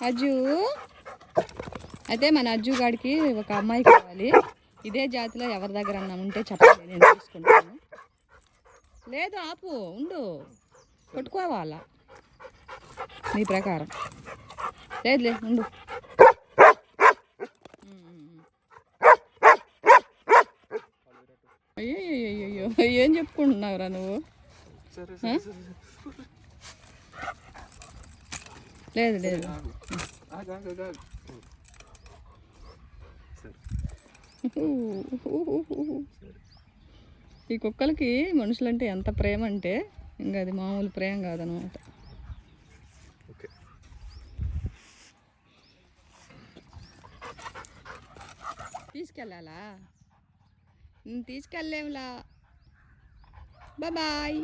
అజ్జు అయితే మన అజ్జు గాడికి ఒక అమ్మాయి కావాలి. ఇదే జాతిలో ఎవరి దగ్గర అన్నా ఉంటే చెప్పండి, నేను తీసుకుంటాను. లేదు ఆపు, ఉండు, కొట్టుకోవాలా నీ ప్రకారం. లేదులే, ఉండు. అయ్యో ఏం చెప్పుకుంటున్నావురా నువ్వు? లేదు లేదు, ఈ కుక్కలకి మనుషులంటే ఎంత ప్రేమ అంటే ఇంకా అది మామూలు ప్రేమ కాదనమాట. తీసుకెళ్ళాలా? తీసుకెళ్ళేవులా. బాయ్.